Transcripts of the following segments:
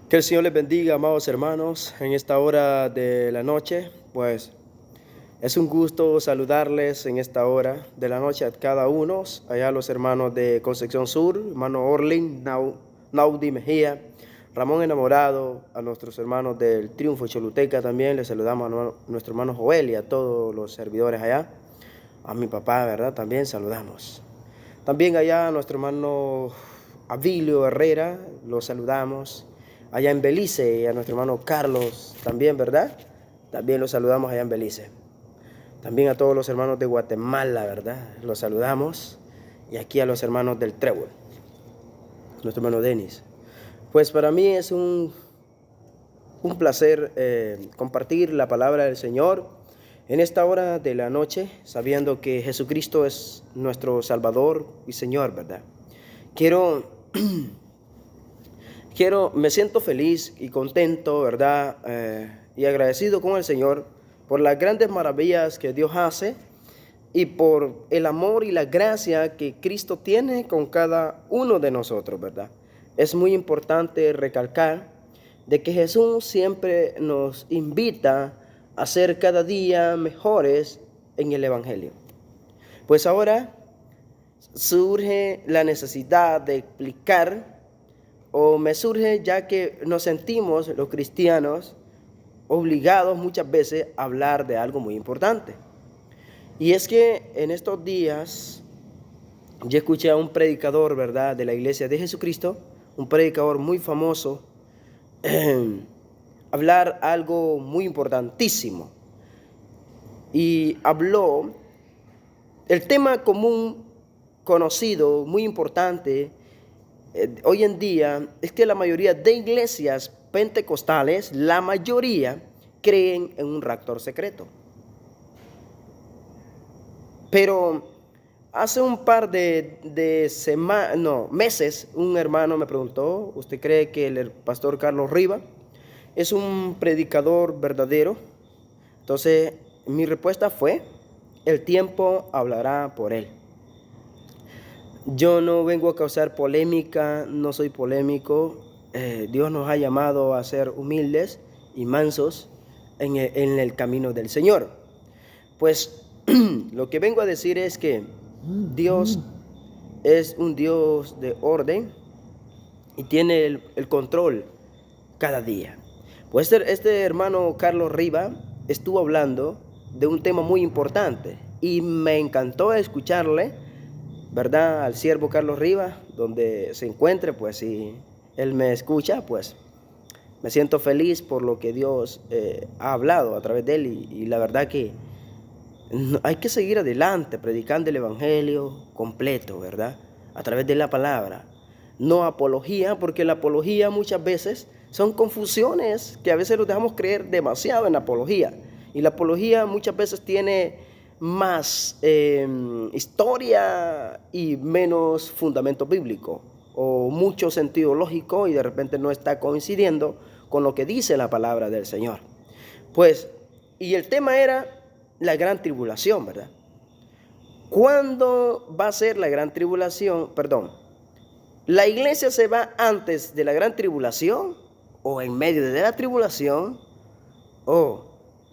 Que el Señor les bendiga, amados hermanos, en esta hora de la noche. Pues es un gusto saludarles en esta hora de la noche a cada uno, allá a los hermanos de Concepción Sur, hermano Orlin, Naudi Mejía, Ramón Enamorado, a nuestros hermanos del Triunfo Choluteca también, les saludamos a nuestro hermano Joel y a todos los servidores allá, a mi papá, ¿verdad? También saludamos. También allá a nuestro hermano Avilio Herrera, los saludamos. Allá en Belice, a nuestro hermano Carlos también, ¿verdad? También los saludamos allá en Belice. También a todos los hermanos de Guatemala, ¿verdad? Los saludamos. Y aquí a los hermanos del Trébol, nuestro hermano Denis. Pues para mí es un placer compartir la palabra del Señor en esta hora de la noche, sabiendo que Jesucristo es nuestro Salvador y Señor, ¿verdad? Me siento feliz y contento, ¿verdad? Y agradecido con el Señor por las grandes maravillas que Dios hace y por el amor y la gracia que Cristo tiene con cada uno de nosotros, ¿verdad? Es muy importante recalcar de que Jesús siempre nos invita a ser cada día mejores en el Evangelio. Pues ahora surge la necesidad de explicar, o me surge ya que nos sentimos los cristianos obligados muchas veces a hablar de algo muy importante. Y es que en estos días yo escuché a un predicador, ¿verdad?, de la Iglesia de Jesucristo, un predicador muy famoso, hablar algo muy importantísimo. Y habló el tema común, conocido, muy importante, hoy en día es que la mayoría de iglesias pentecostales, la mayoría creen en un rapto secreto. Pero hace un par de meses, un hermano me preguntó, ¿usted cree que el pastor Carlos Riva es un predicador verdadero? Entonces, mi respuesta fue, el tiempo hablará por él. Yo no vengo a causar polémica, no soy polémico. Dios nos ha llamado a ser humildes y mansos en el camino del Señor. Pues lo que vengo a decir es que Dios es un Dios de orden y tiene el control cada día. Pues este hermano Carlos Riva estuvo hablando de un tema muy importante y me encantó escucharle, ¿verdad?, al siervo Carlos Riva, donde se encuentre, pues si él me escucha, pues me siento feliz por lo que Dios ha hablado a través de él y la verdad que hay que seguir adelante predicando el evangelio completo, ¿verdad?, a través de la palabra, no apología, porque la apología muchas veces son confusiones que a veces nos dejamos creer demasiado en la apología, y la apología muchas veces tiene más historia y menos fundamento bíblico, o mucho sentido lógico, y de repente no está coincidiendo con lo que dice la palabra del Señor. Pues, y el tema era la gran tribulación, ¿verdad? ¿Cuándo va a ser la gran tribulación? Perdón, ¿la iglesia se va antes de la gran tribulación, o en medio de la tribulación, o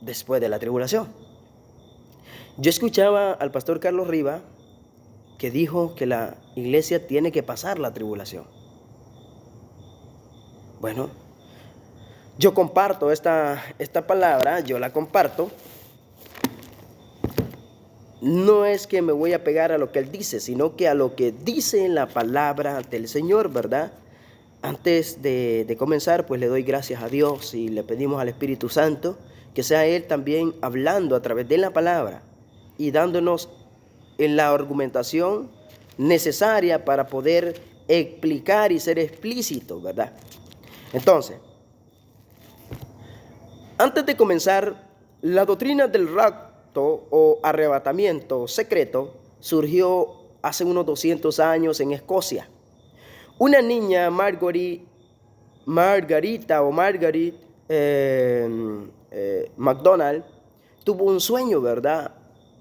después de la tribulación? Yo escuchaba al pastor Carlos Riva que dijo que la iglesia tiene que pasar la tribulación. Bueno, yo comparto esta palabra, yo la comparto. No es que me voy a pegar a lo que él dice, sino que a lo que dice la palabra del Señor, ¿verdad? Antes de comenzar, pues le doy gracias a Dios y le pedimos al Espíritu Santo que sea Él también hablando a través de la palabra y dándonos en la argumentación necesaria para poder explicar y ser explícito, ¿verdad? Entonces, antes de comenzar, la doctrina del rapto o arrebatamiento secreto surgió hace unos 200 años en Escocia. Una niña, Margaret MacDonald, tuvo un sueño, ¿verdad?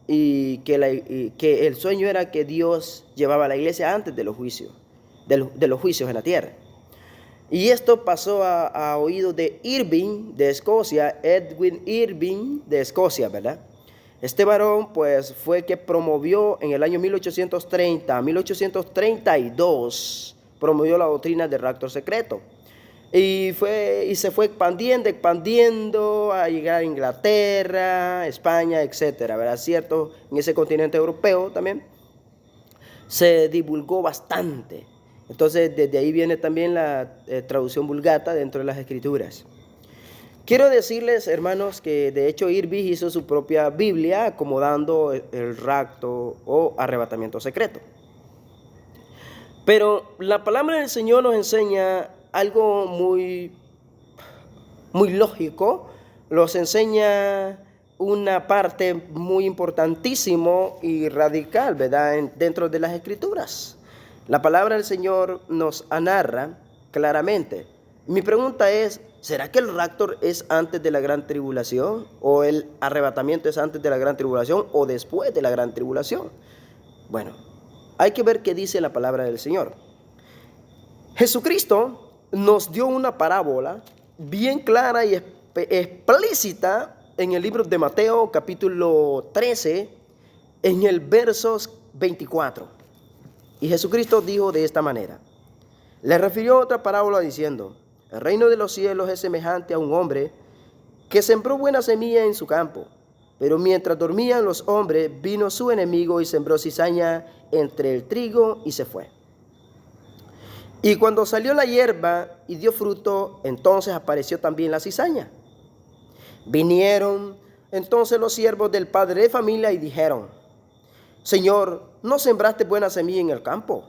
Y que el sueño era que Dios llevaba a la iglesia antes de los juicios, de los juicios en la tierra. Y esto pasó a oídos de Irving de Escocia, Edwin Irving de Escocia, ¿verdad? Este varón pues fue que promovió en el año 1830 a 1832, promovió la doctrina del rapto secreto. Y se fue expandiendo a llegar a Inglaterra, España, etcétera, ¿verdad? Cierto, en ese continente europeo también se divulgó bastante. Entonces, desde ahí viene también la traducción vulgata dentro de las escrituras. Quiero decirles, hermanos, que de hecho Irving hizo su propia Biblia acomodando el rapto o arrebatamiento secreto. Pero la palabra del Señor nos enseña algo muy lógico, nos enseña una parte muy importantísimo y radical, ¿verdad? Dentro de las Escrituras. La palabra del Señor nos narra claramente. Mi pregunta es, ¿será que el rapto es antes de la gran tribulación? ¿O el arrebatamiento es antes de la gran tribulación o después de la gran tribulación? Bueno, hay que ver qué dice la palabra del Señor. Jesucristo nos dio una parábola bien clara y explícita en el libro de Mateo, capítulo 13, en el versos 24. Y Jesucristo dijo de esta manera. Le refirió otra parábola diciendo: el reino de los cielos es semejante a un hombre que sembró buena semilla en su campo. Pero mientras dormían los hombres, vino su enemigo y sembró cizaña entre el trigo y se fue. Y cuando salió la hierba y dio fruto, entonces apareció también la cizaña. Vinieron entonces los siervos del padre de familia y dijeron: Señor, ¿no sembraste buena semilla en el campo?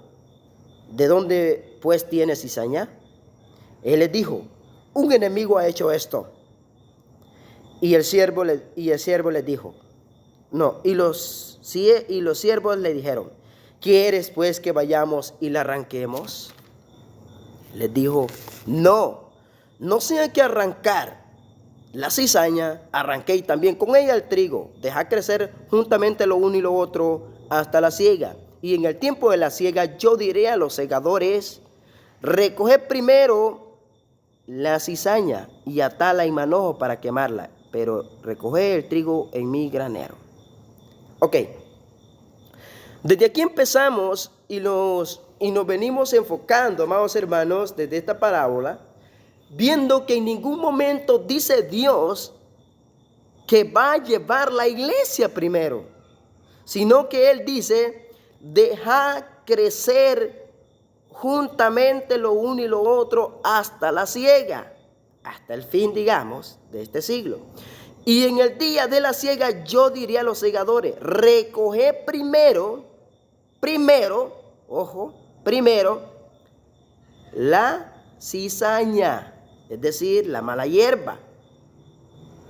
¿De dónde pues tienes cizaña? Él les dijo: un enemigo ha hecho esto. Y el siervo les dijo, y los siervos le dijeron: ¿quieres pues que vayamos y la arranquemos? Les dijo: no sea que arrancar la cizaña, arranquéis también con ella el trigo, dejad crecer juntamente lo uno y lo otro hasta la siega. Y en el tiempo de la siega yo diré a los segadores: recoged primero la cizaña y atala en manojo para quemarla, pero recoged el trigo en mi granero. Ok, desde aquí empezamos y nos venimos enfocando, amados hermanos, desde esta parábola, viendo que en ningún momento dice Dios que va a llevar la iglesia primero, sino que Él dice: deja crecer juntamente lo uno y lo otro hasta la siega, hasta el fin, digamos, de este siglo. Y en el día de la siega yo diría a los segadores: recoged primero, la cizaña, es decir, la mala hierba.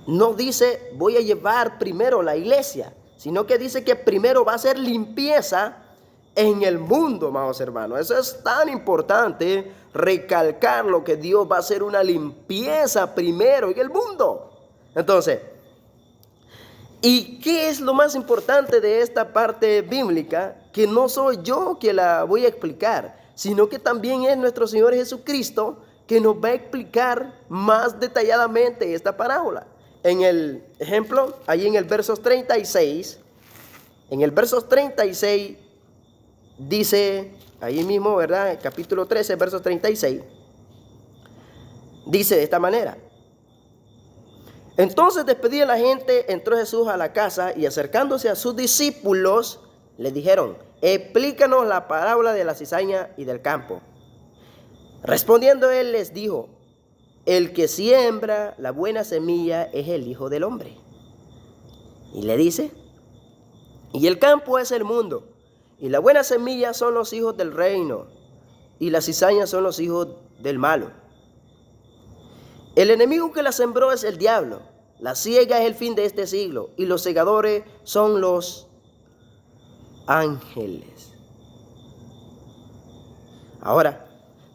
No dice voy a llevar primero la iglesia, sino que dice que primero va a ser limpieza en el mundo, amados hermanos. Eso es tan importante, recalcar lo que Dios va a hacer una limpieza primero en el mundo. Entonces, ¿y qué es lo más importante de esta parte bíblica? Que no soy yo que la voy a explicar, sino que también es nuestro Señor Jesucristo que nos va a explicar más detalladamente esta parábola. En el ejemplo, ahí en el versos 36, dice, ahí mismo, ¿verdad? Capítulo 13, versos 36, dice de esta manera: entonces, despedida la gente, entró Jesús a la casa y acercándose a sus discípulos, les dijeron: explícanos la parábola de la cizaña y del campo. Respondiendo él les dijo: el que siembra la buena semilla es el Hijo del Hombre. Y le dice: y el campo es el mundo, y la buena semilla son los hijos del reino, y las cizañas son los hijos del malo. El enemigo que la sembró es el diablo. La siega es el fin de este siglo, y los segadores son los ángeles. Ahora,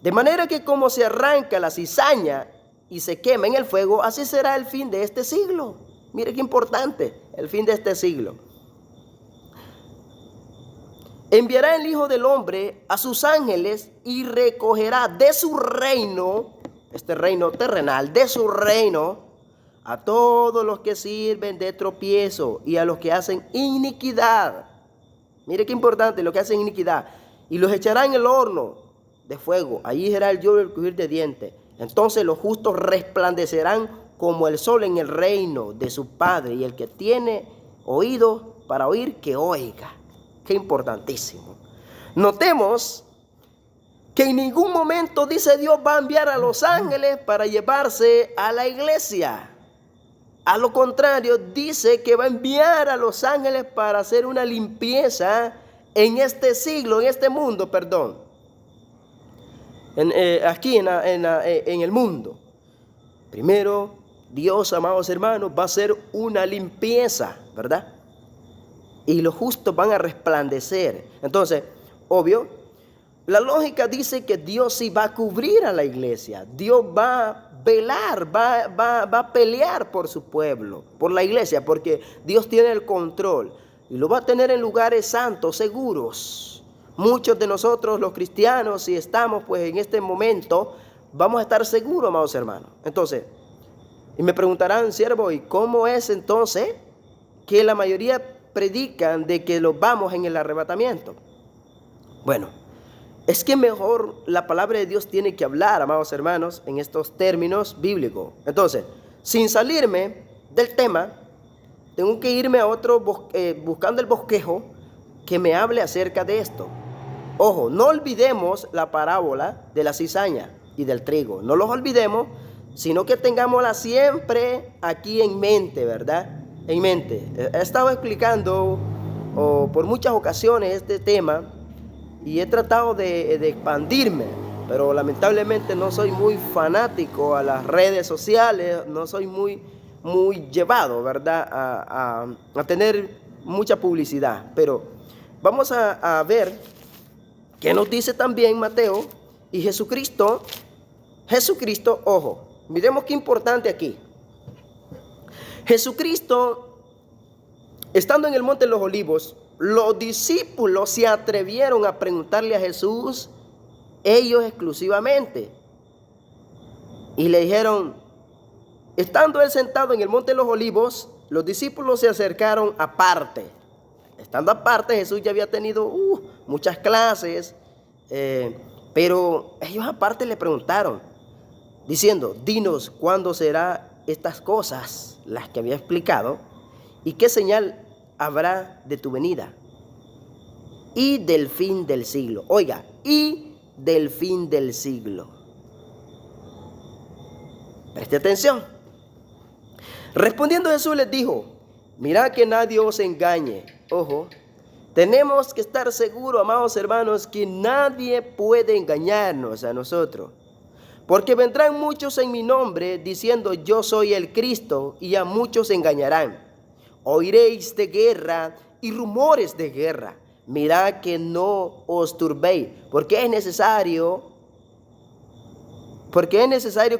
de manera que como se arranca la cizaña y se quema en el fuego, así será el fin de este siglo. Mire qué importante, el fin de este siglo. enviará el Hijo del Hombre a sus ángeles y recogerá de su reino, este reino terrenal, de su reino, a todos los que sirven de tropiezo y a los que hacen iniquidad. Mire qué importante, los que hacen iniquidad. Y los echará en el horno de fuego. Allí será el lloro y el crujir de dientes. Entonces los justos resplandecerán como el sol en el reino de su Padre. Y el que tiene oído para oír, que oiga. Qué importantísimo. Notemos que en ningún momento dice Dios va a enviar a los ángeles para llevarse a la iglesia. A lo contrario, dice que va a enviar a los ángeles para hacer una limpieza en este siglo, en este mundo, perdón. Aquí en el mundo. Primero, Dios, amados hermanos, va a hacer una limpieza, ¿verdad? Y los justos van a resplandecer. Entonces, obvio, la lógica dice que Dios sí va a cubrir a la iglesia. Dios va a velar, va a pelear por su pueblo, por la iglesia, porque Dios tiene el control y lo va a tener en lugares santos, seguros. Muchos de nosotros, los cristianos, si estamos pues en este momento, vamos a estar seguros, amados hermanos. Entonces, y me preguntarán, siervo, ¿y cómo es entonces que la mayoría predican de que los vamos en el arrebatamiento? Bueno, es que mejor la palabra de Dios tiene que hablar, amados hermanos, en estos términos bíblicos. Entonces, sin salirme del tema, tengo que irme a otro, buscando el bosquejo que me hable acerca de esto. Ojo, no olvidemos la parábola de la cizaña y del trigo. No los olvidemos, sino que tengámosla siempre aquí en mente, ¿verdad? En mente. He estado explicando por muchas ocasiones este tema y he tratado de expandirme, pero lamentablemente no soy muy fanático a las redes sociales, no soy muy llevado, ¿verdad? A tener mucha publicidad. Pero vamos a ver qué nos dice también Mateo y Jesucristo. Jesucristo, ojo, miremos qué importante aquí. Jesucristo, estando en el Monte de los Olivos, los discípulos se atrevieron a preguntarle a Jesús, ellos exclusivamente. Y le dijeron, estando él sentado en el Monte de los Olivos, los discípulos se acercaron aparte. Estando aparte, Jesús ya había tenido muchas clases, pero ellos aparte le preguntaron, diciendo, dinos cuándo serán estas cosas, las que había explicado, y qué señal habrá de tu venida y del fin del siglo. Oiga, y del fin del siglo. Preste atención. Respondiendo Jesús les dijo, mirad que nadie os engañe. Ojo, tenemos que estar seguros, amados hermanos, que nadie puede engañarnos a nosotros. Porque vendrán muchos en mi nombre diciendo yo soy el Cristo, y a muchos engañarán. Oiréis de guerra y rumores de guerra. Mirad que no os turbéis, porque es necesario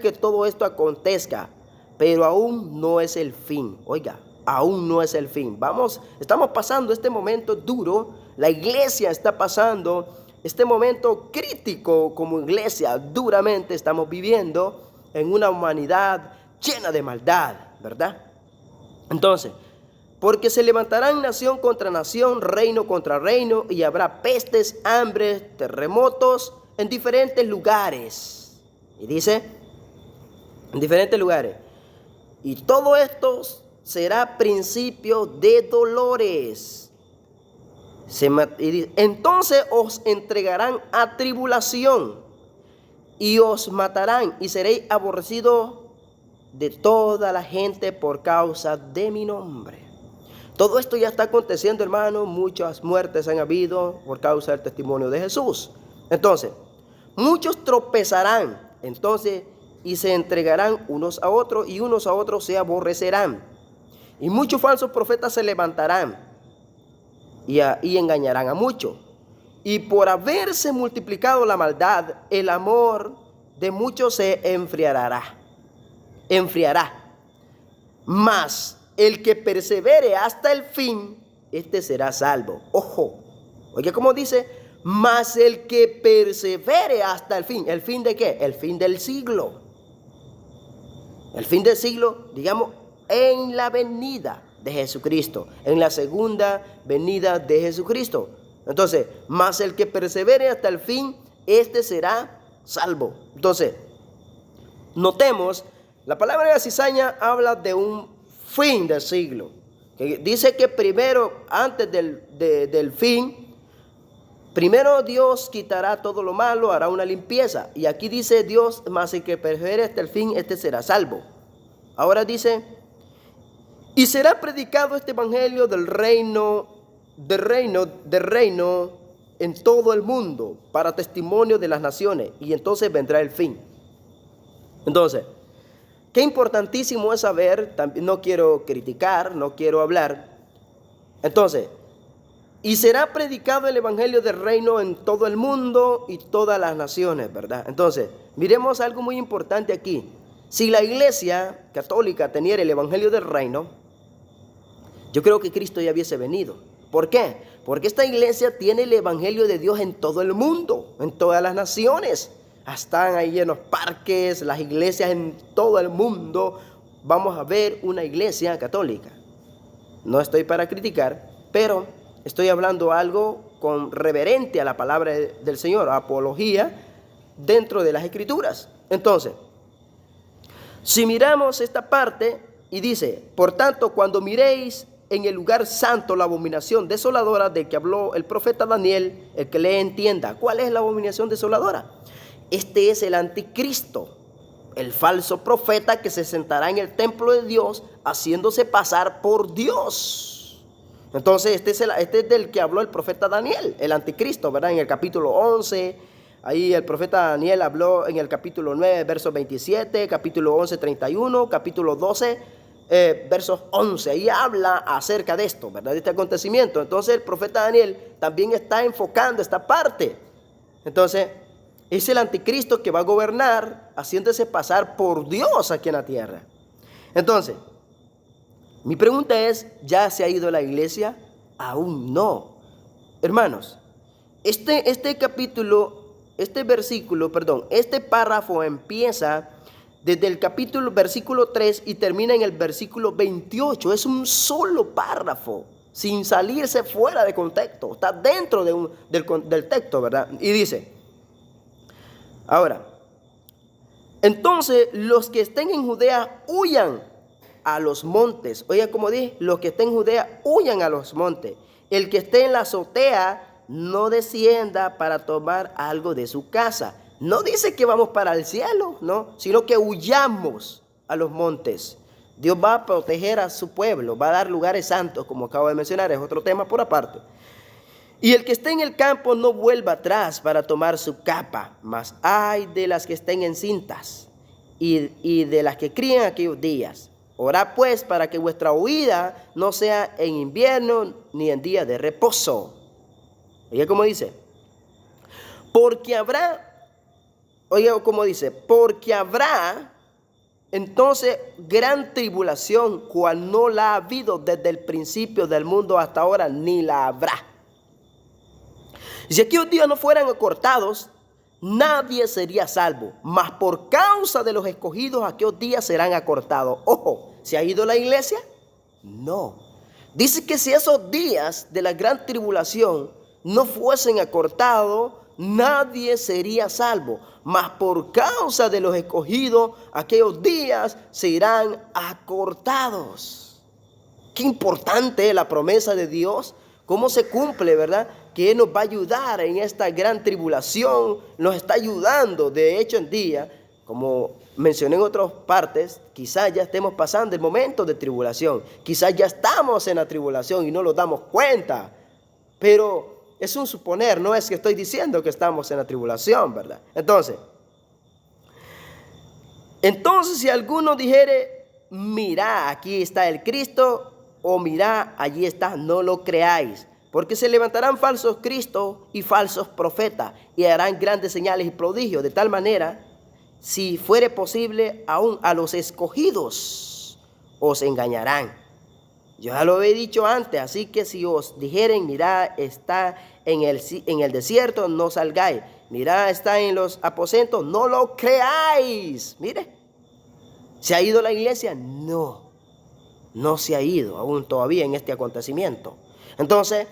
que todo esto acontezca, pero aún no es el fin. Oiga, aún no es el fin. Estamos pasando este momento duro. La iglesia está pasando este momento crítico como iglesia. Duramente estamos viviendo en una humanidad llena de maldad, ¿verdad? Entonces, porque se levantarán nación contra nación, reino contra reino, y habrá pestes, hambres, terremotos en diferentes lugares. Y dice, en diferentes lugares. Y todo esto será principio de dolores. Entonces os entregarán a tribulación y os matarán y seréis aborrecidos de toda la gente por causa de mi nombre. Todo esto ya está aconteciendo, hermano. Muchas muertes han habido por causa del testimonio de Jesús. Entonces, muchos tropezarán, entonces, y se entregarán unos a otros, y unos a otros se aborrecerán. Y muchos falsos profetas se levantarán y engañarán a muchos. Y por haberse multiplicado la maldad, el amor de muchos se enfriará. Mas el que persevere hasta el fin, este será salvo. Ojo, Oye, como dice, mas el que persevere hasta el fin. ¿El fin de qué? El fin del siglo. El fin del siglo, digamos, en la venida de Jesucristo, en la segunda venida de Jesucristo. Entonces, mas el que persevere hasta el fin, este será salvo. Entonces, notemos, la palabra de cizaña habla de un fin del siglo. Que dice que primero, antes del fin, primero Dios quitará todo lo malo, hará una limpieza. Y aquí dice Dios, mas el que persevere hasta el fin, este será salvo. Ahora dice, y será predicado este evangelio del reino en todo el mundo, para testimonio de las naciones. Y entonces vendrá el fin. Entonces, qué importantísimo es saber, no quiero criticar, no quiero hablar. Entonces, y será predicado el evangelio del reino en todo el mundo y todas las naciones, ¿verdad? Entonces, miremos algo muy importante aquí. Si la iglesia católica tenía el evangelio del reino, yo creo que Cristo ya hubiese venido. ¿Por qué? Porque esta iglesia tiene el evangelio de Dios en todo el mundo, en todas las naciones. Están ahí en los parques, las iglesias en todo el mundo. Vamos a ver una iglesia católica. No estoy para criticar, pero estoy hablando algo con reverente a la palabra del Señor, apología dentro de las Escrituras. Entonces, si miramos esta parte y dice, por tanto, cuando miréis en el lugar santo la abominación desoladora de que habló el profeta Daniel, el que le entienda. ¿Cuál es la abominación desoladora? Este es el anticristo, el falso profeta que se sentará en el templo de Dios haciéndose pasar por Dios. Entonces este es del que habló el profeta Daniel, el anticristo, ¿verdad? En el capítulo 11, ahí el profeta Daniel habló en el capítulo 9, versos 27, capítulo 11, 31, capítulo 12, versos 11, ahí habla acerca de esto, ¿verdad? De este acontecimiento. Entonces el profeta Daniel también está enfocando esta parte. Entonces es el anticristo que va a gobernar haciéndose pasar por Dios aquí en la tierra. Entonces, mi pregunta es, ¿ya se ha ido la iglesia? Aún no. Hermanos, este párrafo empieza desde el versículo 3 y termina en el versículo 28. Es un solo párrafo, sin salirse fuera de contexto. Está dentro del texto, ¿verdad? Y dice, ahora, entonces los que estén en Judea huyan a los montes. Oiga, como dije, los que estén en Judea huyan a los montes. El que esté en la azotea no descienda para tomar algo de su casa. No dice que vamos para el cielo, no, sino que huyamos a los montes. Dios va a proteger a su pueblo, va a dar lugares santos, como acabo de mencionar, es otro tema por aparte. Y el que esté en el campo no vuelva atrás para tomar su capa, mas ay de las que estén encintas y de las que críen aquellos días. Orad pues para que vuestra huida no sea en invierno ni en día de reposo. Oiga cómo dice, porque habrá entonces gran tribulación, cual no la ha habido desde el principio del mundo hasta ahora, ni la habrá. Y si aquellos días no fueran acortados, nadie sería salvo, mas por causa de los escogidos aquellos días serán acortados. Ojo, ¿se ha ido la iglesia? No. Dice que si esos días de la gran tribulación no fuesen acortados, nadie sería salvo, mas por causa de los escogidos, aquellos días serán acortados. Qué importante es la promesa de Dios, cómo se cumple, ¿verdad? Que Él nos va a ayudar en esta gran tribulación, nos está ayudando. De hecho, en día, como mencioné en otras partes, quizás ya estemos pasando el momento de tribulación, quizás ya estamos en la tribulación y no nos damos cuenta, pero es un suponer, no es que estoy diciendo que estamos en la tribulación, ¿verdad? Entonces si alguno dijere, mira, aquí está el Cristo, o mira, allí está, no lo creáis. Porque se levantarán falsos cristos y falsos profetas, y harán grandes señales y prodigios, de tal manera, si fuere posible, aún a los escogidos os engañarán. Yo ya lo he dicho antes, así que si os dijeren, mirad, está en el desierto, no salgáis. Mirad, está en los aposentos, no lo creáis. Mire, ¿se ha ido la iglesia? No, no se ha ido aún todavía en este acontecimiento. Entonces,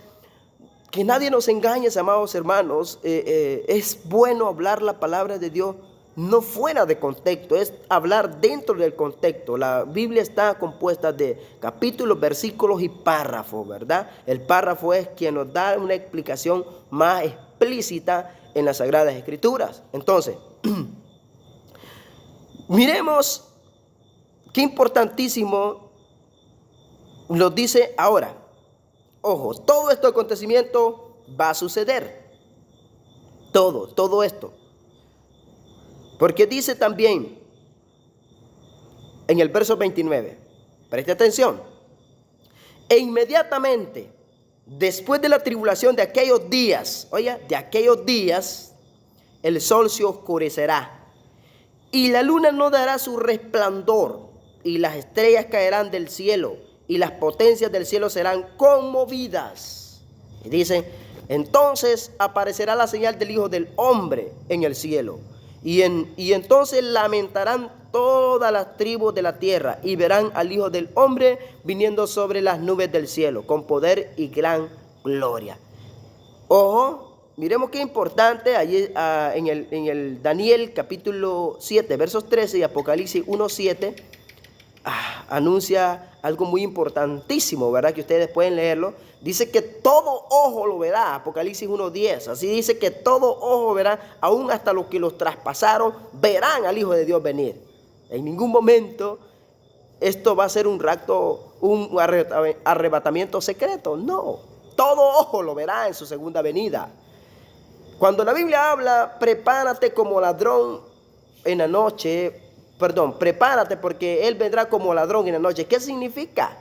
que nadie nos engañe, amados hermanos. Es bueno hablar la palabra de Dios no fuera de contexto, es hablar dentro del contexto. La Biblia está compuesta de capítulos, versículos y párrafos, ¿verdad? El párrafo es quien nos da una explicación más explícita en las Sagradas Escrituras. Entonces, miremos qué importantísimo nos dice ahora. Ojo, todo este acontecimiento va a suceder. Todo esto. Porque dice también en el verso 29, preste atención, e inmediatamente después de la tribulación de aquellos días, oiga, de aquellos días, el sol se oscurecerá y la luna no dará su resplandor y las estrellas caerán del cielo y las potencias del cielo serán conmovidas. Y dice, entonces aparecerá la señal del Hijo del Hombre en el cielo. Y entonces lamentarán todas las tribus de la tierra y verán al Hijo del Hombre viniendo sobre las nubes del cielo con poder y gran gloria. Ojo, miremos qué importante allí en el Daniel capítulo 7 versos 13 y Apocalipsis 1:7 anuncia algo muy importantísimo, ¿verdad? Que ustedes pueden leerlo. Dice que todo ojo lo verá, Apocalipsis 1:10. Así dice que todo ojo verá, aún hasta los que los traspasaron, verán al Hijo de Dios venir. En ningún momento esto va a ser un rapto, un arrebatamiento secreto. No, todo ojo lo verá en su segunda venida. Cuando la Biblia habla, prepárate como ladrón en la noche, prepárate porque Él vendrá como ladrón en la noche. ¿Qué significa?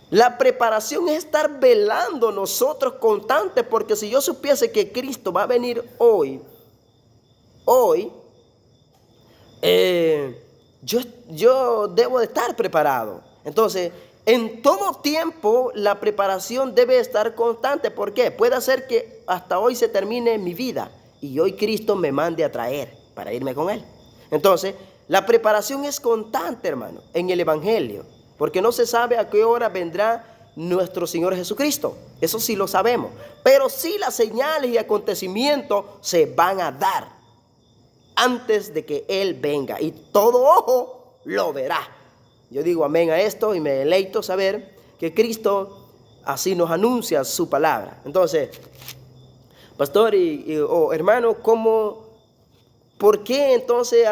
La preparación es estar velando nosotros constantes, porque si yo supiese que Cristo va a venir hoy, yo debo de estar preparado. Entonces, en todo tiempo la preparación debe estar constante. ¿Por qué? Puede ser que hasta hoy se termine mi vida y hoy Cristo me mande a traer para irme con Él. Entonces, la preparación es constante, hermano, en el Evangelio, porque no se sabe a qué hora vendrá nuestro Señor Jesucristo. Eso sí lo sabemos. Pero sí las señales y acontecimientos se van a dar antes de que Él venga. Y todo ojo lo verá. Yo digo amén a esto y me deleito saber que Cristo así nos anuncia su palabra. Entonces, pastor o hermano, ¿por qué entonces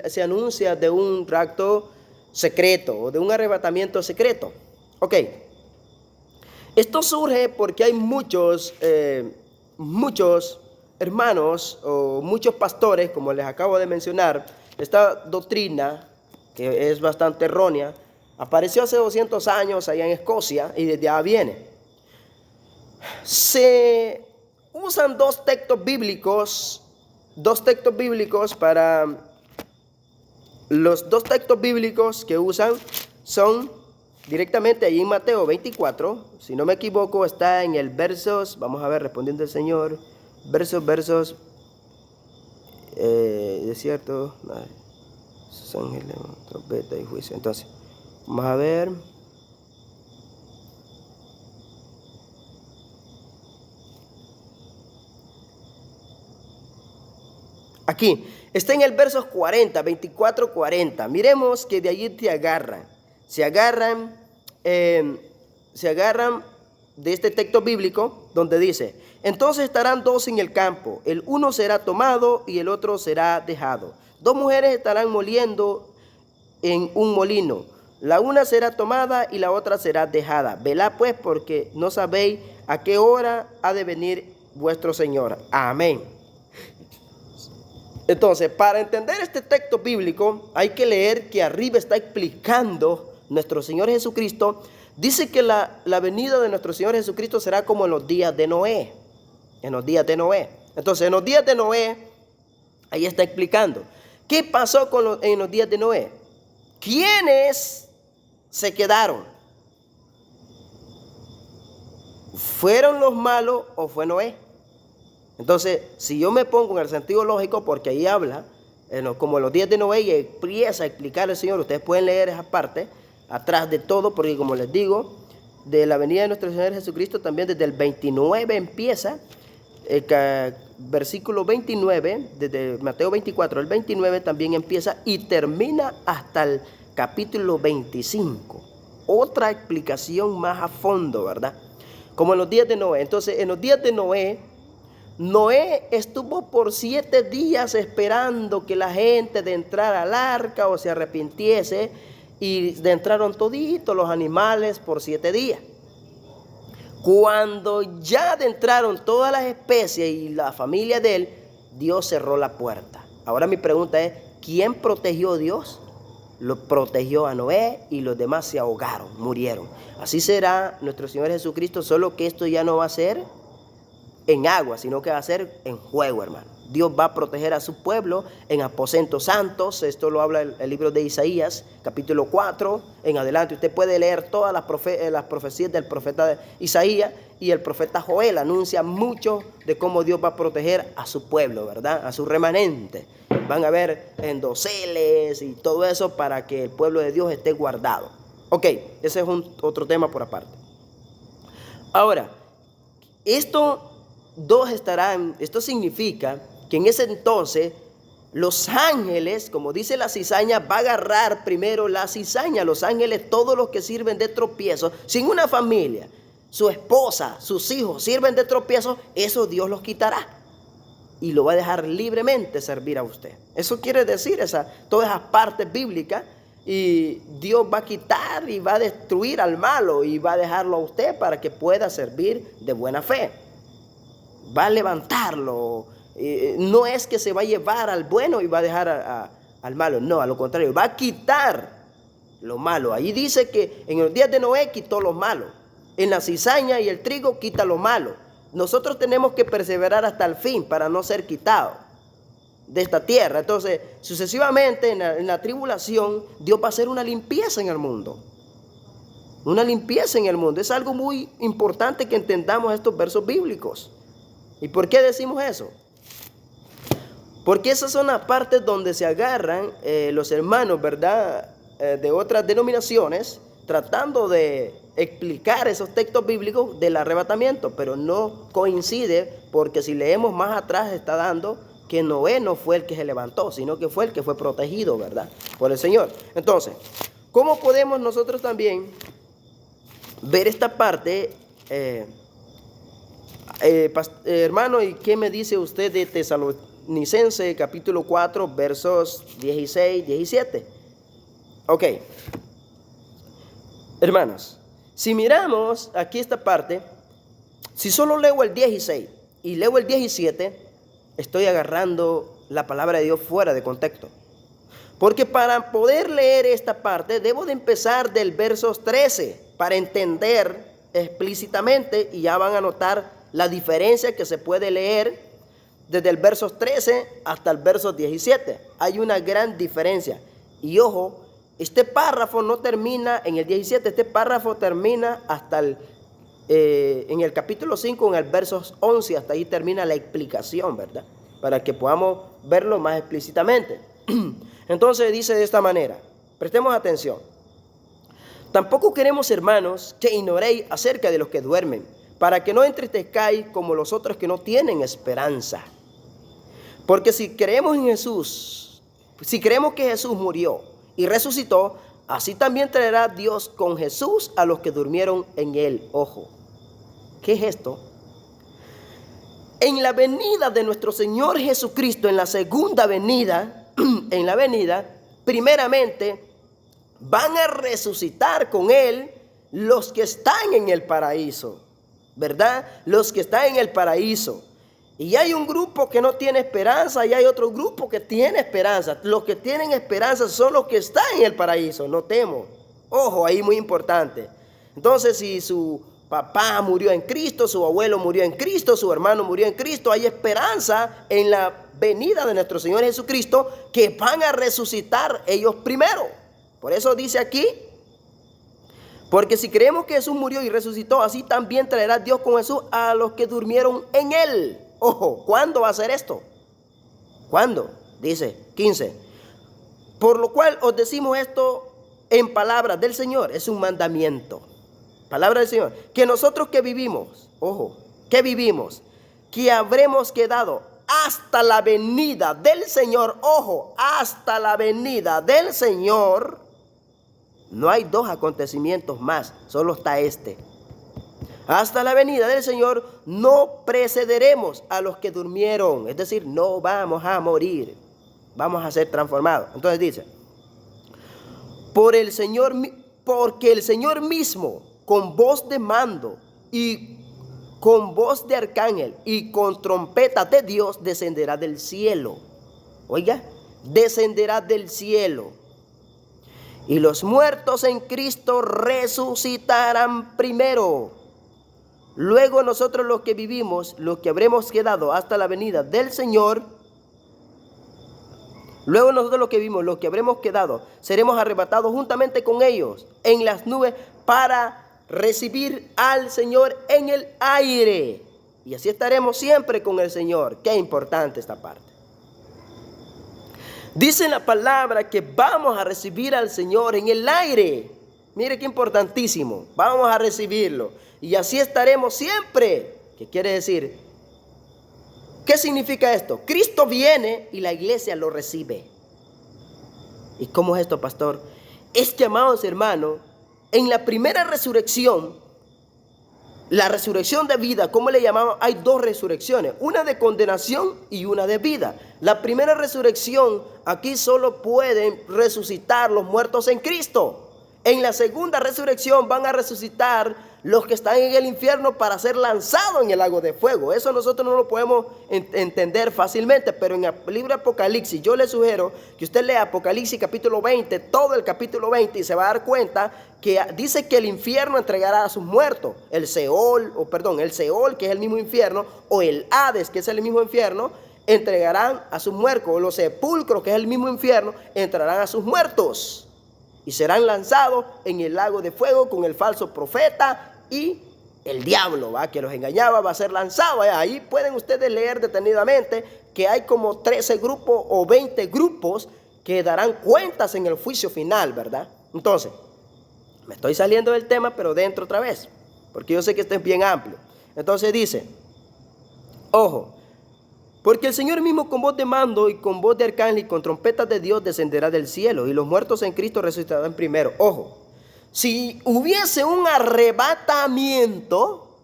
se anuncia de un rapto secreto o de un arrebatamiento secreto? Ok, esto surge porque hay muchos hermanos o muchos pastores, como les acabo de mencionar. Esta doctrina, que es bastante errónea, apareció hace 200 años allá en Escocia y desde allá viene. Se usan dos textos bíblicos para... Los dos textos bíblicos que usan son directamente allí en Mateo 24. Si no me equivoco, está en el versos, vamos a ver, respondiendo el Señor, versos, desierto, sus ángeles, trompeta y juicio. Entonces, vamos a ver. Aquí, está en el versos 40, 24, 40. Miremos que de allí se agarran de este texto bíblico donde dice, entonces estarán dos en el campo, el uno será tomado y el otro será dejado. Dos mujeres estarán moliendo en un molino, la una será tomada y la otra será dejada. Velad pues, porque no sabéis a qué hora ha de venir vuestro Señor. Amén. Entonces, para entender este texto bíblico, hay que leer que arriba está explicando nuestro Señor Jesucristo. Dice que la venida de nuestro Señor Jesucristo será como en los días de Noé. En los días de Noé. Entonces, en los días de Noé, ahí está explicando. ¿Qué pasó en los días de Noé? ¿Quiénes se quedaron? ¿fueron los malos o fue Noé? Entonces, si yo me pongo en el sentido lógico, porque ahí habla, como los días de Noé, y empieza a explicar el Señor, ustedes pueden leer esa parte, atrás de todo, porque como les digo, de la venida de nuestro Señor Jesucristo, también desde el 29 empieza, versículo 29, desde Mateo 24, el 29 también empieza y termina hasta el capítulo 25. Otra explicación más a fondo, ¿verdad? Como en los días de Noé. Entonces, en los días de Noé, Noé estuvo por 7 días esperando que la gente de entrar al arca o se arrepintiese, y de entraron toditos los animales por 7 días. Cuando ya adentraron todas las especies y la familia de él, Dios cerró la puerta. Ahora mi pregunta es, ¿quién protegió a Dios? Lo protegió a Noé, y los demás se ahogaron, murieron. Así será nuestro Señor Jesucristo, solo que esto ya no va a ser en agua, sino que va a ser en fuego, hermano. Dios va a proteger a su pueblo en aposentos santos. Esto lo habla el libro de Isaías, capítulo 4, en adelante. Usted puede leer todas las profecías del profeta Isaías, y el profeta Joel anuncia mucho de cómo Dios va a proteger a su pueblo, ¿verdad? A su remanente. Van a ver en doseles y todo eso para que el pueblo de Dios esté guardado. Ok, ese es otro tema por aparte. Ahora, esto significa que en ese entonces los ángeles, como dice la cizaña, va a agarrar primero la cizaña. Los ángeles, todos los que sirven de tropiezo, sin una familia, su esposa, sus hijos sirven de tropiezo, eso Dios los quitará y lo va a dejar libremente servir a usted. Eso quiere decir todas esas partes bíblicas, y Dios va a quitar y va a destruir al malo y va a dejarlo a usted para que pueda servir de buena fe. Va a levantarlo. No es que se va a llevar al bueno y va a dejar al malo. No, a lo contrario, va a quitar lo malo. Ahí dice que en los días de Noé quitó lo malo. En la cizaña y el trigo quita lo malo. Nosotros tenemos que perseverar hasta el fin para no ser quitados de esta tierra. Entonces, sucesivamente en la tribulación, Dios va a hacer una limpieza en el mundo. Una limpieza en el mundo. Es algo muy importante que entendamos estos versos bíblicos. ¿Y por qué decimos eso? Porque esas son las partes donde se agarran los hermanos, ¿verdad? De otras denominaciones, tratando de explicar esos textos bíblicos del arrebatamiento, pero no coincide, porque si leemos más atrás está dando que Noé no fue el que se levantó, sino que fue el que fue protegido, ¿verdad? Por el Señor. Entonces, ¿cómo podemos nosotros también ver esta parte? Hermano, ¿y qué me dice usted de Tesalonicenses capítulo 4 versos 16, 17? Ok, hermanos, si miramos aquí esta parte, si solo leo el 16 y leo el 17, estoy agarrando la palabra de Dios fuera de contexto. Porque para poder leer esta parte debo de empezar del versos 13 para entender explícitamente, y ya van a notar la diferencia que se puede leer desde el verso 13 hasta el verso 17. Hay una gran diferencia. Y ojo, este párrafo no termina en el 17, este párrafo termina hasta en el capítulo 5, en el verso 11, hasta ahí termina la explicación, ¿verdad? Para que podamos verlo más explícitamente. Entonces dice de esta manera, prestemos atención. Tampoco queremos, hermanos, que ignoréis acerca de los que duermen, para que no entristezcáis como los otros que no tienen esperanza. Porque si creemos en Jesús, si creemos que Jesús murió y resucitó, así también traerá Dios con Jesús a los que durmieron en él. Ojo, ¿qué es esto? En la venida de nuestro Señor Jesucristo, en la segunda venida, primeramente van a resucitar con él los que están en el paraíso, ¿verdad? Los que están en el paraíso. Y hay un grupo que no tiene esperanza y hay otro grupo que tiene esperanza. Los que tienen esperanza son los que están en el paraíso, notemos. Ojo, ahí muy importante. Entonces, si su papá murió en Cristo, su abuelo murió en Cristo, su hermano murió en Cristo, hay esperanza en la venida de nuestro Señor Jesucristo, que van a resucitar ellos primero. Por eso dice aquí, Porque si creemos que Jesús murió y resucitó, así también traerá Dios con Jesús a los que durmieron en él. Ojo, ¿cuándo va a ser esto? ¿Cuándo? Dice 15. Por lo cual os decimos esto en palabras del Señor. Es un mandamiento. Palabra del Señor. Que nosotros que vivimos, ojo, que vivimos, que habremos quedado hasta la venida del Señor. Ojo, hasta la venida del Señor. No hay dos acontecimientos más, solo está este. Hasta la venida del Señor no precederemos a los que durmieron. Es decir, no vamos a morir, vamos a ser transformados. Entonces dice, porque el Señor mismo, con voz de mando y con voz de arcángel y con trompeta de Dios, descenderá del cielo. Oiga, descenderá del cielo. Y los muertos en Cristo resucitarán primero. Luego nosotros los que vivimos, los que habremos quedado hasta la venida del Señor, luego nosotros los que vivimos, los que habremos quedado, seremos arrebatados juntamente con ellos en las nubes para recibir al Señor en el aire. Y así estaremos siempre con el Señor. Qué importante esta parte. Dice la palabra que vamos a recibir al Señor en el aire. Mire qué importantísimo. Vamos a recibirlo. Y así estaremos siempre. ¿Qué quiere decir? ¿Qué significa esto? Cristo viene y la iglesia lo recibe. ¿Y cómo es esto, pastor? Es que, amados hermanos, en la primera resurrección, la resurrección de vida, ¿cómo le llamamos? Hay dos resurrecciones, una de condenación y una de vida. La primera resurrección, aquí solo pueden resucitar los muertos en Cristo. En la segunda resurrección van a resucitar los que están en el infierno para ser lanzados en el lago de fuego. Eso nosotros no lo podemos entender fácilmente, pero en el libro de Apocalipsis, yo le sugiero que usted lea Apocalipsis capítulo 20, todo el capítulo 20, y se va a dar cuenta que dice que el infierno entregará a sus muertos. El Seol, que es el mismo infierno, o el Hades, que es el mismo infierno, entregarán a sus muertos. O los sepulcros, que es el mismo infierno, entrarán a sus muertos y serán lanzados en el lago de fuego con el falso profeta y el diablo, que los engañaba, va a ser lanzado. Ahí pueden ustedes leer detenidamente que hay como 13 grupos o 20 grupos que darán cuentas en el juicio final, ¿verdad? Entonces, me estoy saliendo del tema, pero dentro otra vez, porque yo sé que esto es bien amplio. Entonces dice, ojo, porque el Señor mismo con voz de mando y con voz de arcángel y con trompetas de Dios descenderá del cielo, y los muertos en Cristo resucitarán primero. Ojo, si hubiese un arrebatamiento,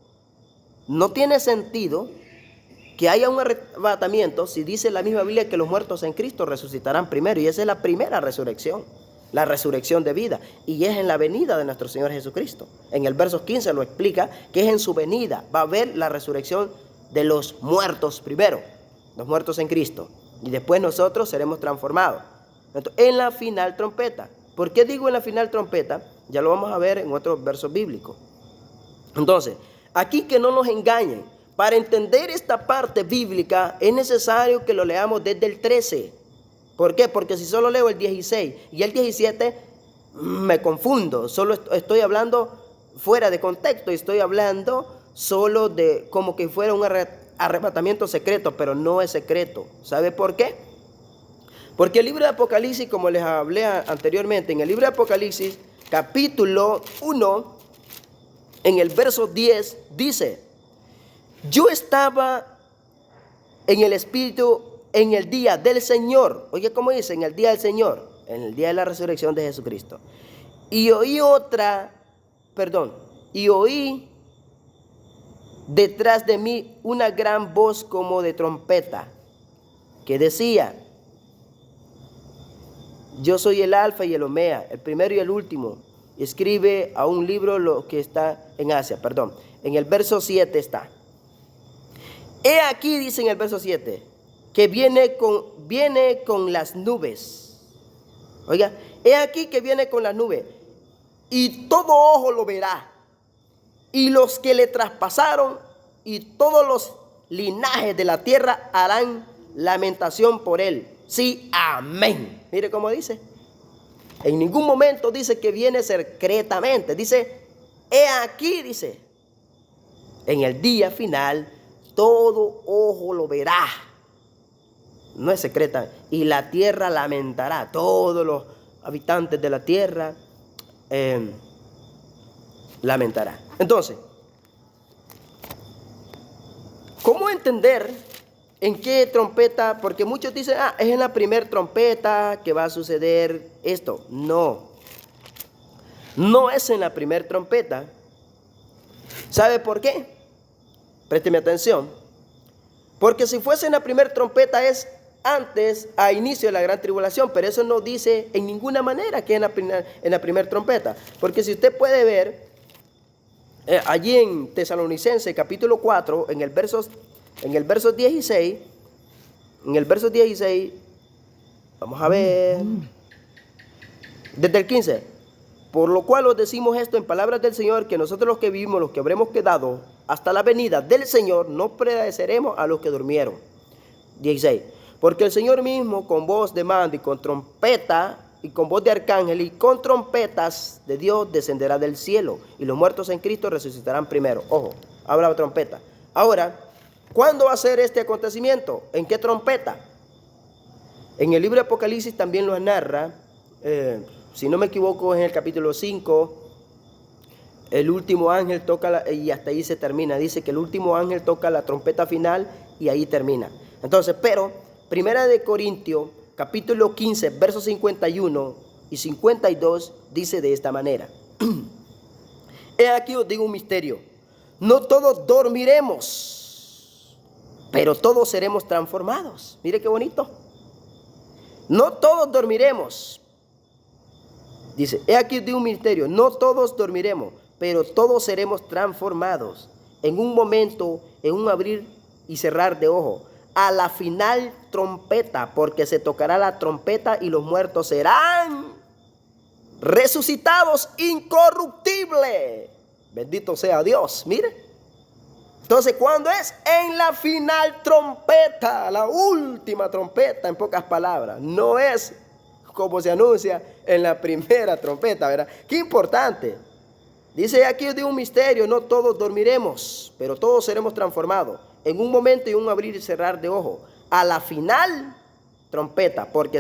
no tiene sentido que haya un arrebatamiento si dice la misma Biblia que los muertos en Cristo resucitarán primero. Y esa es la primera resurrección, la resurrección de vida. Y es en la venida de nuestro Señor Jesucristo. En el verso 15 lo explica que es en su venida. Va a haber la resurrección de los muertos primero, los muertos en Cristo. Y después nosotros seremos transformados. Entonces, en la final trompeta. ¿Por qué digo en la final trompeta? Ya lo vamos a ver en otros versos bíblicos. Entonces, aquí que no nos engañen. Para entender esta parte bíblica es necesario que lo leamos desde el 13. ¿Por qué? Porque si solo leo el 16 y el 17, me confundo. Solo estoy hablando fuera de contexto y estoy hablando solo de como que fuera un arrebatamiento secreto, pero no es secreto. ¿Sabe por qué? Porque el libro de Apocalipsis, como les hablé anteriormente, en el libro de Apocalipsis, capítulo 1, en el verso 10, dice: yo estaba en el Espíritu en el día del Señor. Oye, ¿cómo dice? En el día del Señor, en el día de la resurrección de Jesucristo. Y oí detrás de mí una gran voz como de trompeta, que decía: yo soy el Alfa y el Omega, el primero y el último. Escribe a un libro lo que está en Asia, En el verso 7 está. He aquí, dice en el verso 7, que viene con las nubes. Oiga, he aquí que viene con las nubes, y todo ojo lo verá, y los que le traspasaron, y todos los linajes de la tierra harán lamentación por él. Sí, amén. Mire cómo dice. En ningún momento dice que viene secretamente. Dice He aquí, dice, en el día final, todo ojo lo verá. No es secreta. Y la tierra lamentará. Todos los habitantes de la tierra lamentará. Entonces, ¿cómo entender en qué trompeta? Porque muchos dicen, es en la primera trompeta que va a suceder esto. No. No es en la primera trompeta. ¿Sabe por qué? Présteme atención. Porque si fuese en la primera trompeta es antes, a inicio de la gran tribulación, pero eso no dice en ninguna manera que es en la primera trompeta. Porque si usted puede ver, allí en Tesalonicenses capítulo 4, en el verso 16, vamos a ver, desde el 15, por lo cual os decimos esto en palabras del Señor, que nosotros los que vivimos, los que habremos quedado hasta la venida del Señor, no prevaleceremos a los que durmieron. 16. Porque el Señor mismo, con voz de mando y con trompeta, y con voz de arcángel y con trompetas de Dios, descenderá del cielo, y los muertos en Cristo resucitarán primero. Ojo, habla de trompeta. Ahora, ¿cuándo va a ser este acontecimiento? ¿En qué trompeta? En el libro de Apocalipsis también lo narra, si no me equivoco, en el capítulo 5, el último ángel toca, y hasta ahí se termina. Dice que el último ángel toca la trompeta final y ahí termina. Entonces, pero Primera de Corintios, capítulo 15, versos 51 y 52, dice de esta manera. He aquí os digo un misterio. No todos dormiremos, pero todos seremos transformados. Mire qué bonito. No todos dormiremos. Dice, he aquí os digo un misterio. No todos dormiremos, pero todos seremos transformados. En un momento, en un abrir y cerrar de ojo. A la final trompeta, porque se tocará la trompeta y los muertos serán resucitados incorruptibles. Bendito sea Dios. Mire. Entonces, ¿cuándo es? En la final trompeta, la última trompeta, en pocas palabras. No es como se anuncia en la primera trompeta, ¿verdad? Qué importante. Dice aquí os digo un misterio, no todos dormiremos, pero todos seremos transformados. En un momento y un abrir y cerrar de ojo. A la final trompeta, porque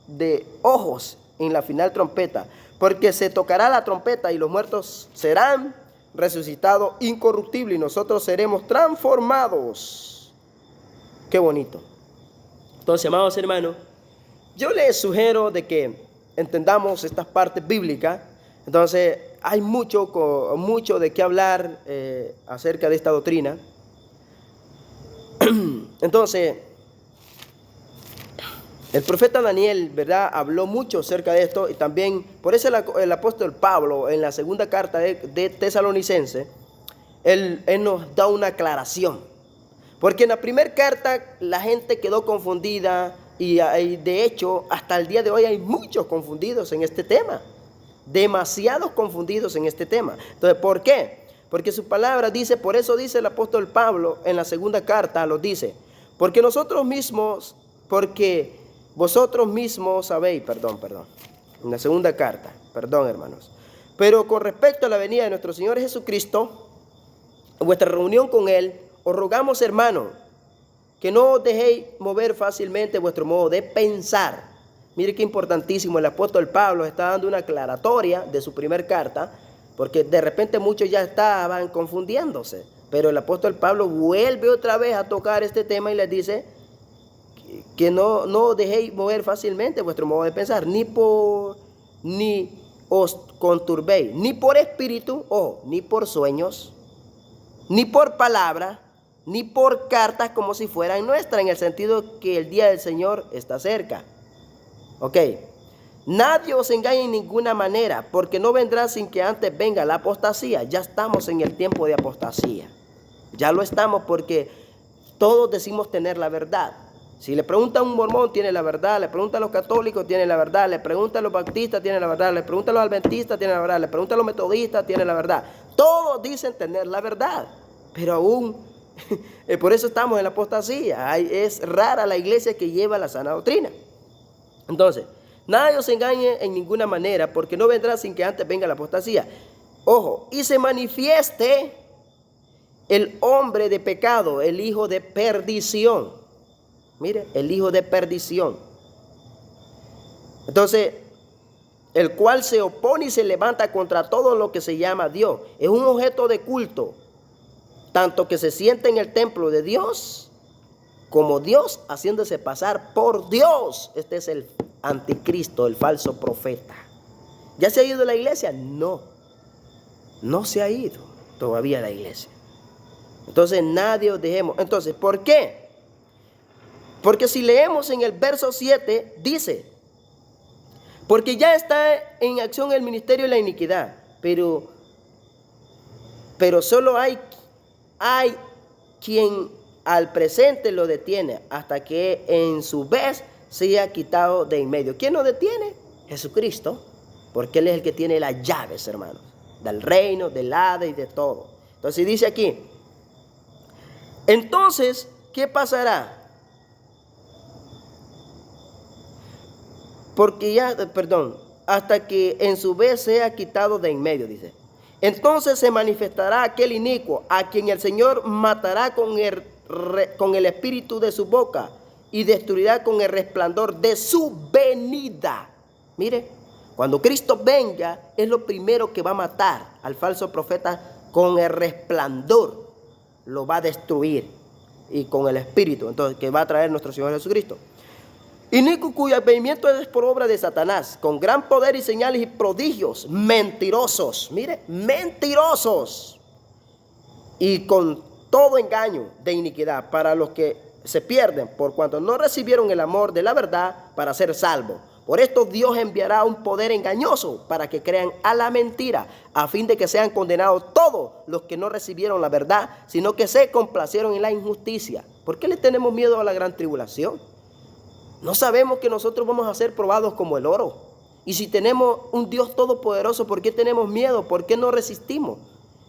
de ojos en la final trompeta, porque se tocará la trompeta y los muertos serán resucitados incorruptibles y nosotros seremos transformados. Qué bonito. Entonces, amados hermanos, yo les sugiero de que entendamos estas partes bíblicas. Entonces, hay mucho de qué hablar acerca de esta doctrina. Entonces, el profeta Daniel, ¿verdad?, habló mucho acerca de esto, y también, por eso el apóstol Pablo, en la segunda carta de Tesalonicenses, él nos da una aclaración. Porque en la primera carta la gente quedó confundida, y de hecho, hasta el día de hoy hay muchos confundidos en este tema. Demasiados confundidos en este tema. Entonces, ¿por qué? Porque su palabra dice, por eso dice el apóstol Pablo en la segunda carta, lo dice, porque vosotros mismos sabéis, en la segunda carta, hermanos, pero con respecto a la venida de nuestro Señor Jesucristo, vuestra reunión con Él, os rogamos, hermanos, que no os dejéis mover fácilmente vuestro modo de pensar. Mire qué importantísimo, el apóstol Pablo está dando una aclaratoria de su primer carta, porque de repente muchos ya estaban confundiéndose, pero el apóstol Pablo vuelve otra vez a tocar este tema y les dice que no os dejéis mover fácilmente vuestro modo de pensar, ni os conturbéis, ni por espíritu, ni por sueños, ni por palabra, ni por cartas como si fueran nuestras, en el sentido que el día del Señor está cerca. Ok, nadie os engañe en ninguna manera, porque no vendrá sin que antes venga la apostasía. Ya estamos en el tiempo de apostasía. Ya lo estamos, porque todos decimos tener la verdad. Si le pregunta a un mormón, tiene la verdad. Le pregunta a los católicos, tiene la verdad. Le pregunta a los bautistas, tiene la verdad. Le pregunta a los adventistas, tiene la verdad. Le pregunta a los metodistas, tiene la verdad. Todos dicen tener la verdad, pero aún, por eso estamos en la apostasía. Es rara la iglesia que lleva la sana doctrina. Entonces, nadie os engañe en ninguna manera, porque no vendrá sin que antes venga la apostasía. Ojo, y se manifieste el hombre de pecado, el hijo de perdición. Mire, el hijo de perdición. Entonces, el cual se opone y se levanta contra todo lo que se llama Dios. Es un objeto de culto, tanto que se siente en el templo de Dios, como Dios haciéndose pasar por Dios. Este es el anticristo, el falso profeta. ¿Ya se ha ido de la iglesia? No, no se ha ido todavía la iglesia. Entonces nadie os dejemos. Entonces, ¿por qué? Porque si leemos en el verso 7, dice: porque ya está en acción el ministerio de la iniquidad, pero solo hay quien al presente lo detiene, hasta que en su vez sea quitado de en medio. ¿Quién lo detiene? Jesucristo, porque Él es el que tiene las llaves, hermanos, del reino, del Hades y de todo. Entonces dice aquí, entonces, ¿qué pasará? Porque ya, hasta que en su vez sea quitado de en medio, dice. Entonces se manifestará aquel inicuo, a quien el Señor matará con el espíritu de su boca y destruirá con el resplandor de su venida. Mire, cuando Cristo venga, es lo primero que va a matar al falso profeta con el resplandor. Lo va a destruir, y con el espíritu, entonces, que va a traer nuestro Señor Jesucristo. Inicuo cuyo advenimiento es por obra de Satanás, con gran poder y señales y prodigios, mentirosos, mire, mentirosos, y con todo engaño de iniquidad para los que se pierden, por cuanto no recibieron el amor de la verdad para ser salvos. Por esto Dios enviará un poder engañoso para que crean a la mentira, a fin de que sean condenados todos los que no recibieron la verdad, sino que se complacieron en la injusticia. ¿Por qué le tenemos miedo a la gran tribulación? ¿No sabemos que nosotros vamos a ser probados como el oro? Y si tenemos un Dios todopoderoso, ¿por qué tenemos miedo? ¿Por qué no resistimos?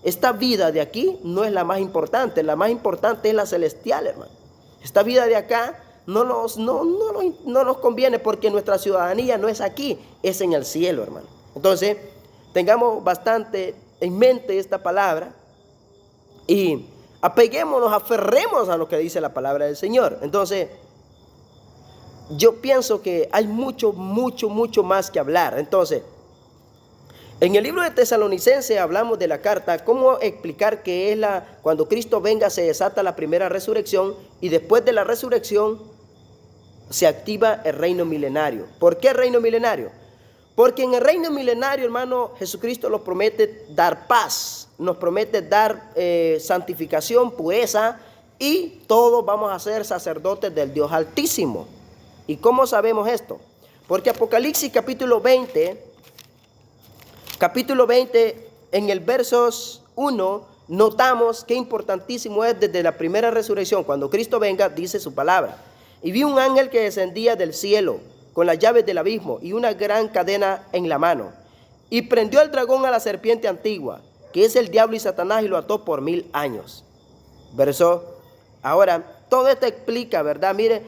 Esta vida de aquí no es la más importante es la celestial, hermano. Esta vida de acá no nos conviene, porque nuestra ciudadanía no es aquí, es en el cielo, hermano. Entonces, tengamos bastante en mente esta palabra y apeguémonos, aferremos a lo que dice la palabra del Señor. Entonces, yo pienso que hay mucho más que hablar. Entonces, en el libro de Tesalonicenses hablamos de la carta, cómo explicar que es cuando Cristo venga se desata la primera resurrección, y después de la resurrección se activa el reino milenario. ¿Por qué el reino milenario? Porque en el reino milenario, hermano, Jesucristo nos promete dar paz, nos promete dar santificación, pureza, y todos vamos a ser sacerdotes del Dios Altísimo. ¿Y cómo sabemos esto? Porque Apocalipsis capítulo 20, en el versos 1, notamos qué importantísimo es desde la primera resurrección. Cuando Cristo venga, dice su palabra: y vi un ángel que descendía del cielo con las llaves del abismo y una gran cadena en la mano, y prendió al dragón, a la serpiente antigua, que es el diablo y Satanás, y lo ató por 1000 años. Ahora, todo esto explica, ¿verdad? Mire,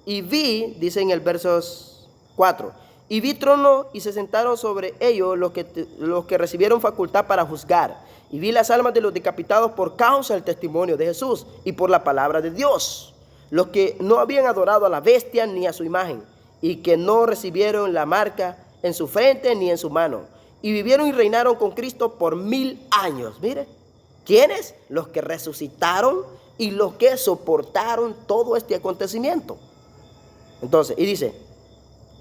dice en el versos 4, y vi tronos y se sentaron sobre ellos los que recibieron facultad para juzgar, y vi las almas de los decapitados por causa del testimonio de Jesús y por la palabra de Dios, los que no habían adorado a la bestia ni a su imagen, y que no recibieron la marca en su frente ni en su mano, y vivieron y reinaron con Cristo por 1000 años. Mire, ¿quiénes? Los que resucitaron y los que soportaron todo este acontecimiento. Entonces, y dice: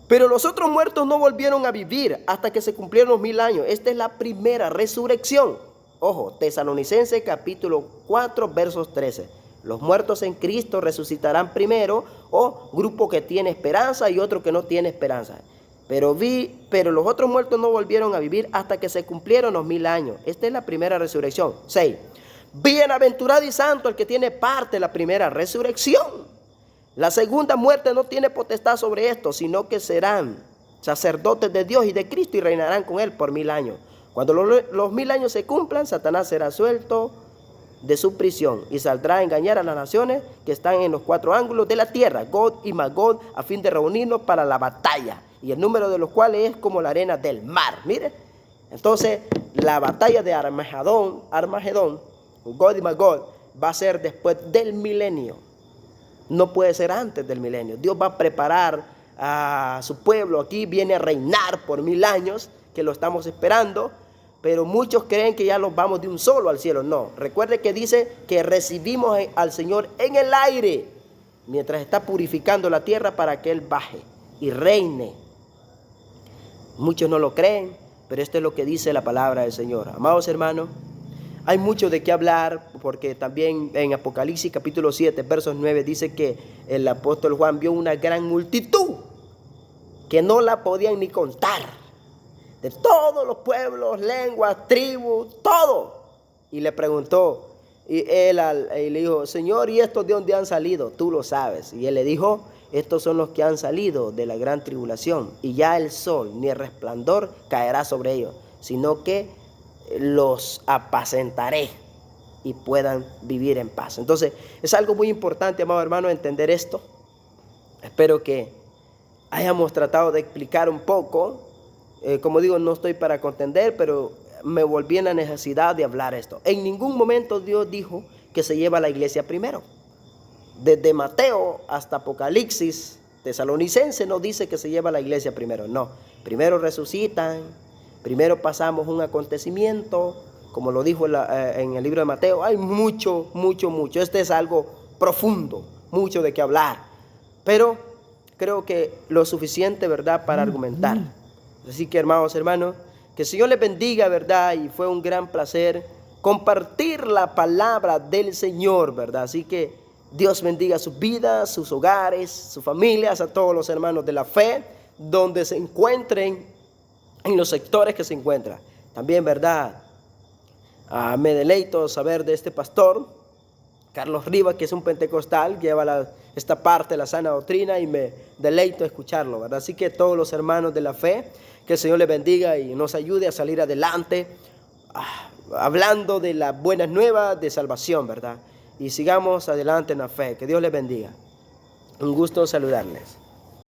pero los otros muertos no volvieron a vivir hasta que se cumplieron los 1000 años. Esta es la primera resurrección. Ojo, Tesalonicenses capítulo 4, versos 13. Los muertos en Cristo resucitarán primero, o grupo que tiene esperanza y otro que no tiene esperanza. Pero los otros muertos no volvieron a vivir hasta que se cumplieron los 1000 años. Esta es la primera resurrección. 6. Bienaventurado y santo el que tiene parte en la primera resurrección. La segunda muerte no tiene potestad sobre esto, sino que serán sacerdotes de Dios y de Cristo, y reinarán con Él por 1000 años. Cuando los 1000 años se cumplan, Satanás será suelto de su prisión y saldrá a engañar a las naciones que están en los 4 ángulos de la tierra, Gog y Magog, a fin de reunirnos para la batalla, y el número de los cuales es como la arena del mar. Mire, entonces la batalla de Armagedón, Gog y Magog, va a ser después del milenio. No puede ser antes del milenio. Dios va a preparar a su pueblo. Aquí viene a reinar por 1000 años, que lo estamos esperando. Pero muchos creen que ya los vamos de un solo al cielo. No, recuerde que dice que recibimos al Señor en el aire, mientras está purificando la tierra para que Él baje y reine. Muchos no lo creen, pero esto es lo que dice la palabra del Señor. Amados hermanos, hay mucho de qué hablar, porque también en Apocalipsis capítulo 7, versos 9, dice que el apóstol Juan vio una gran multitud que no la podían ni contar, de todos los pueblos, lenguas, tribus, todo. Y le preguntó, y él le dijo, Señor, ¿y estos de dónde han salido? Tú lo sabes. Y él le dijo, estos son los que han salido de la gran tribulación, y ya el sol ni el resplandor caerá sobre ellos, sino que los apacentaré y puedan vivir en paz. Entonces, es algo muy importante, amado hermano, entender esto. Espero que hayamos tratado de explicar un poco. Como digo, no estoy para contender, pero me volví en la necesidad de hablar esto. En ningún momento Dios dijo que se lleva a la iglesia primero. Desde Mateo hasta Apocalipsis, Tesalonicense no dice que se lleva a la iglesia primero. No, primero resucitan, primero pasamos un acontecimiento, como lo dijo en el libro de Mateo. Hay mucho. Este es algo profundo, mucho de qué hablar. Pero creo que lo suficiente, ¿verdad?, para argumentar. Así que, hermanos, que el Señor les bendiga, ¿verdad? Y fue un gran placer compartir la palabra del Señor, ¿verdad? Así que Dios bendiga sus vidas, sus hogares, sus familias, a todos los hermanos de la fe, donde se encuentren, en los sectores que se encuentran. También, ¿verdad? Me deleito saber de este pastor, Carlos Rivas, que es un pentecostal, lleva esta parte de la sana doctrina, y me deleito escucharlo, ¿verdad? Así que todos los hermanos de la fe, que el Señor les bendiga y nos ayude a salir adelante, hablando de las buenas nuevas de salvación, ¿verdad? Y sigamos adelante en la fe. Que Dios les bendiga. Un gusto saludarles.